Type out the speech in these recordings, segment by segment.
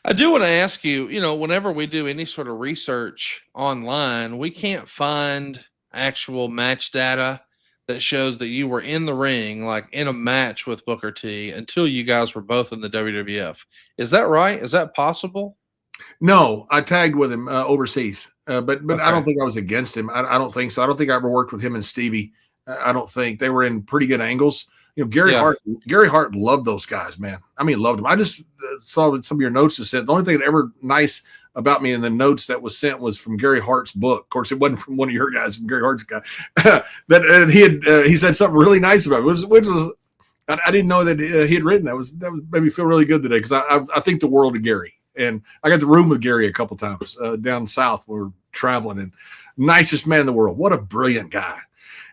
I do want to ask you, whenever we do any sort of research online, we can't find actual match data that shows that you were in the ring, like in a match with Booker T, until you guys were both in the WWF. Is that right? Is that possible? No, I tagged with him overseas, but I Okay. don't think I was against him. I don't think so. I don't think I ever worked with him and Stevie. I don't think they were in pretty good angles. Gary Yeah. Hart. Gary Hart loved those guys, man. I mean, loved them. I just saw that some of your notes that said the only thing that ever nice about me in the notes that was sent was from Gary Hart's book. Of course, it wasn't from one of your guys, from Gary Hart's guy. That he said something really nice about it, which was I didn't know that he had written that. That made me feel really good today because I think the world of Gary. And I got to room with Gary a couple times down south when we were traveling, and nicest man in the world. What a brilliant guy.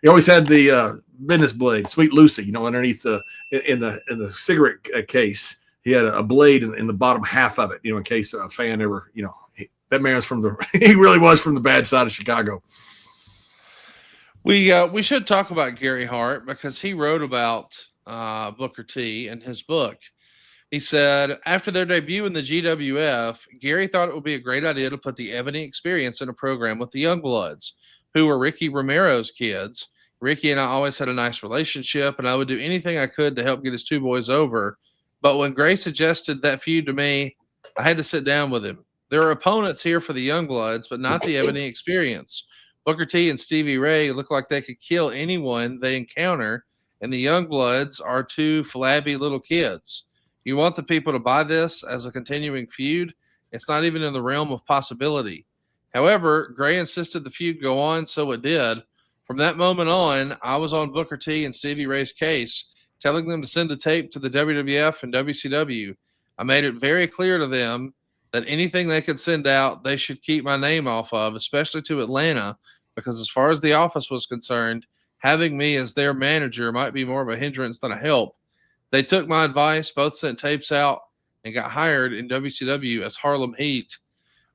He always had the business blade, Sweet Lucy, underneath in the cigarette case. He had a blade in the bottom half of it, in case a fan ever, that man was he really was from the bad side of Chicago. We should talk about Gary Hart because he wrote about Booker T in his book. He said, after their debut in the GWF, Gary thought it would be a great idea to put the Ebony experience in a program with the Youngbloods, who were Ricky Romero's kids. Ricky and I always had a nice relationship, and I would do anything I could to help get his two boys over. But when Gray suggested that feud to me, I had to sit down with him. There are opponents here for the Youngbloods, but not the Ebony experience. Booker T and Stevie Ray look like they could kill anyone they encounter, and the Youngbloods are two flabby little kids. You want the people to buy this as a continuing feud? It's not even in the realm of possibility. However, Gray insisted the feud go on, so it did. From that moment on, I was on Booker T and Stevie Ray's case, telling them to send a tape to the WWF and WCW. I made it very clear to them that anything they could send out, they should keep my name off of, especially to Atlanta, because as far as the office was concerned, having me as their manager might be more of a hindrance than a help. They took my advice, both sent tapes out, and got hired in WCW as Harlem Heat.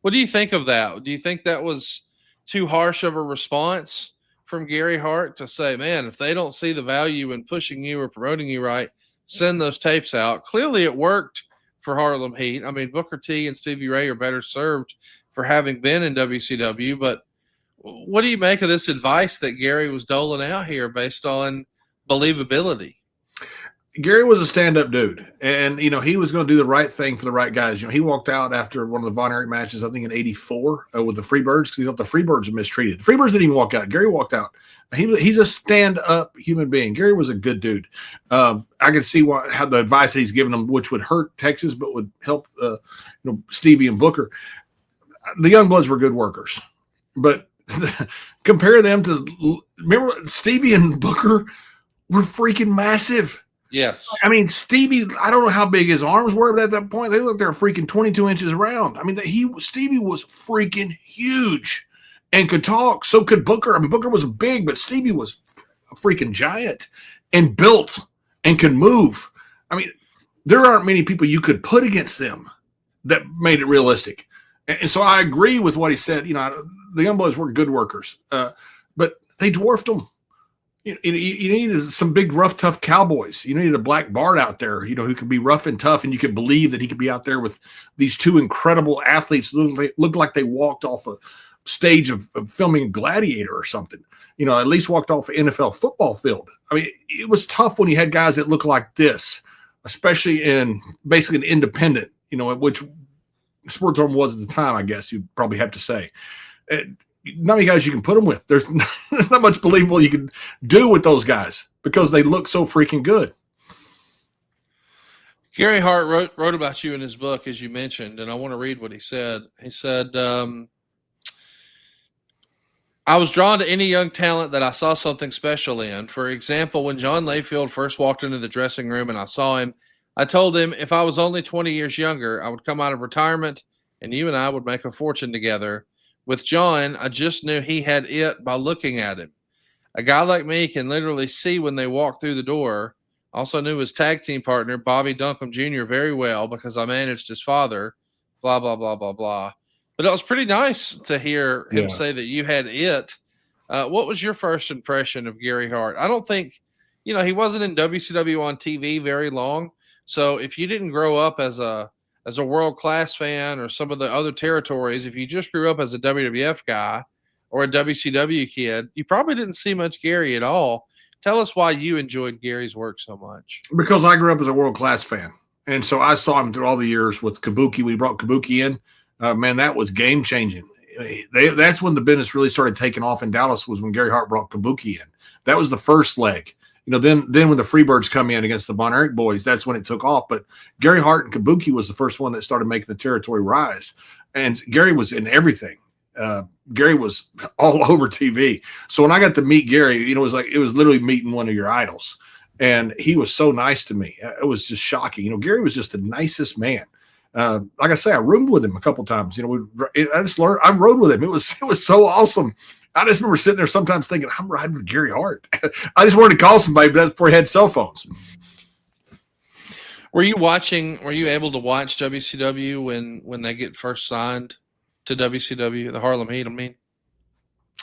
What do you think of that? Do you think that was too harsh of a response from Gary Hart to say, man, if they don't see the value in pushing you or promoting you right, send those tapes out? Clearly it worked for Harlem Heat. I mean, Booker T and Stevie Ray are better served for having been in WCW, but what do you make of this advice that Gary was doling out here based on believability? Gary was a stand-up dude, and he was going to do the right thing for the right guys. He walked out after one of the Von Erich matches, I think in '84, with the Freebirds, because he thought the Freebirds were mistreated. The Freebirds didn't even walk out. Gary walked out. He's a stand-up human being. Gary was a good dude. I could see how the advice that he's given them, which would hurt Texas, but would help Stevie and Booker. The Youngbloods were good workers, but compare them to remember Stevie and Booker were freaking massive. Yes. I mean, Stevie, I don't know how big his arms were, but at that point, they looked they're freaking 22 inches around. I mean, Stevie was freaking huge and could talk. So could Booker. I mean, Booker was big, but Stevie was a freaking giant and built and could move. I mean, there aren't many people you could put against them that made it realistic. And so I agree with what he said. The Youngbloods were good workers, but they dwarfed them. You needed some big, rough, tough cowboys. You needed a Black Bart out there, who could be rough and tough, and you could believe that he could be out there with these two incredible athletes who looked like they walked off a stage of filming Gladiator or something. At least walked off an NFL football field. I mean, it was tough when you had guys that looked like this, especially in basically an independent, which Sportsdome was at the time, I guess you'd probably have to say. Not many guys you can put them with. There's not much believable you can do with those guys because they look so freaking good. Gary Hart wrote about you in his book, as you mentioned, and I want to read what he said. He said, I was drawn to any young talent that I saw something special in. For example, when John LAYFIELD first walked into the dressing room and I saw him, I told him if I was only 20 years younger, I would come out of retirement and you and I would make a fortune together. With John, I just knew he had it by looking at him. A guy like me can literally see when they walk through the door. Also knew his tag team partner, Bobby Duncombe Jr., very well because I managed his father, blah, blah, blah, blah, blah. But it was pretty nice to hear him say that you had it. What was your first impression of Gary Hart? I don't think, he wasn't in WCW on TV very long. So if you didn't grow up as a as a world-class fan or some of the other territories, if you just grew up as a WWF guy or a WCW kid, you probably didn't see much Gary at all. Tell us why you enjoyed Gary's work so much. Because I grew up as a world-class fan. And so I saw him through all the years with Kabuki. We brought Kabuki in. Man, that was game-changing. That's when the business really started taking off in Dallas, was when Gary Hart brought Kabuki in. That was the first leg. Then when the Freebirds come in against the Von Erich boys, that's when it took off. But Gary Hart and Kabuki was the first one that started making the territory rise. And Gary was in everything. Gary was all over TV. So when I got to meet Gary, it was literally meeting one of your idols. And he was so nice to me. It was just shocking. Gary was just the nicest man. Like I say, I roomed with him a couple times. I rode with him. It was so awesome. I just remember sitting there sometimes thinking, I'm riding with Gary Hart. I just wanted to call somebody, but that's before he had cell phones. Were you able to watch WCW when they get first signed to WCW, the Harlem Heat, I mean?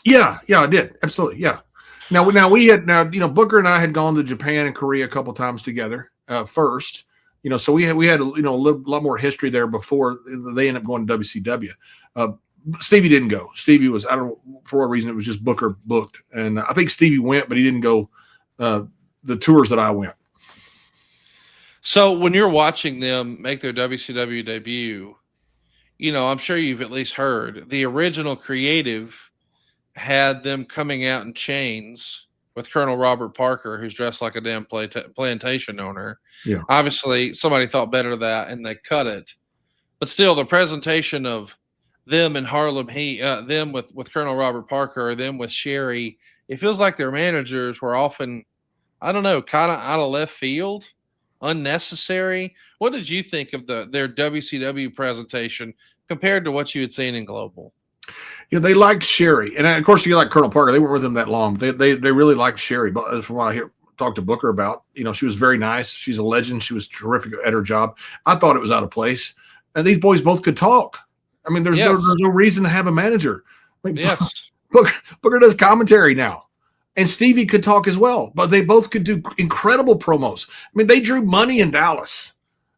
Yeah, I did. Absolutely. Yeah. Now Booker and I had gone to Japan and Korea a couple times together first, so we had a lot more history there before they ended up going to WCW. Stevie didn't go. Stevie was, I don't know for what reason, it was just Booker booked. And I think Stevie went, but he didn't go the tours that I went. So when you're watching them make their WCW debut, I'm sure you've at least heard the original creative had them coming out in chains with Colonel Robert Parker, who's dressed like a damn plantation owner. Yeah. Obviously, somebody thought better of that, and they cut it. But still, the presentation of them in Harlem Heat, them with Colonel Robert Parker, or them with Sherry, it feels like their managers were often, I don't know, kind of out of left field, unnecessary. What did you think of their WCW presentation compared to what you had seen in Global? They liked Sherry, and of course, you like Colonel Parker. They weren't with him that long. They really liked Sherry. But from what I talked to Booker about, she was very nice. She's a legend. She was terrific at her job. I thought it was out of place. And these boys both could talk. I mean, there's no reason to have a manager. Yes. Booker does commentary now, and Stevie could talk as well. But they both could do incredible promos. I mean, they drew money in Dallas,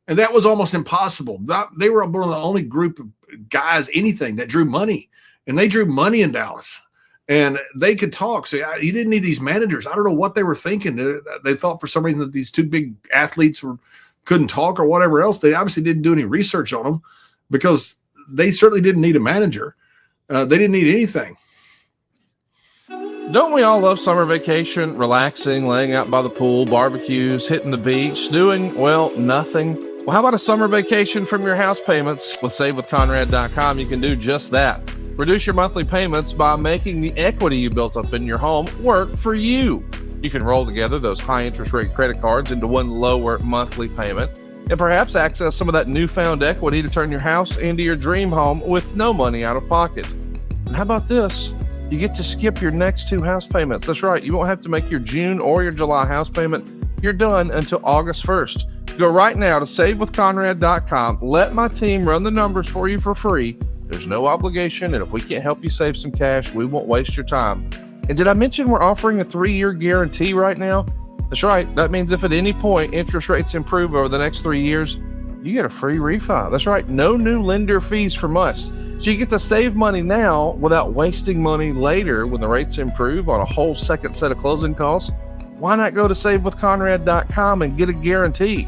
and that was almost impossible. They were one of the only group of guys, anything, that drew money. And they drew money in Dallas, and they could talk. So you didn't need these managers. I don't know what they were thinking. They thought for some reason that these two big athletes couldn't talk or whatever else. They obviously didn't do any research on them, because they certainly didn't need a manager. They didn't need anything. Don't we all love summer vacation, relaxing, laying out by the pool, barbecues, hitting the beach, doing, nothing? Well, how about a summer vacation from your house payments? With SaveWithConrad.com, you can do just that. Reduce your monthly payments by making the equity you built up in your home work for you. You can roll together those high interest rate credit cards into one lower monthly payment, and perhaps access some of that newfound equity to turn your house into your dream home with no money out of pocket. And how about this? You get to skip your next 2 house payments. That's right. You won't have to make your June or your July house payment. You're done until August 1st. Go right now to SaveWithConrad.com. Let my team run the numbers for you for free. There's no obligation, and if we can't help you save some cash, we won't waste your time. And did I mention we're offering a 3-year guarantee right now? That's right. That means if at any point interest rates improve over the next 3 years, you get a free refi. That's right. No new lender fees from us. So you get to save money now without wasting money later when the rates improve on a whole second set of closing costs. Why not go to SaveWithConrad.com and get a guarantee?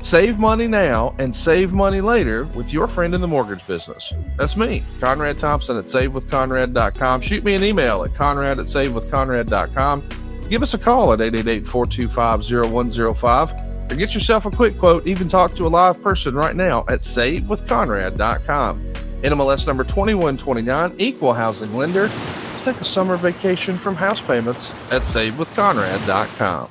Save money now and save money later with your friend in the mortgage business. That's me, Conrad Thompson at SaveWithConrad.com. Shoot me an email at Conrad@SaveWithConrad.com. Give us a call at 888-425-0105 or get yourself a quick quote. Even talk to a live person right now at SaveWithConrad.com. NMLS number 2129, equal housing lender. Let's take a summer vacation from house payments at SaveWithConrad.com.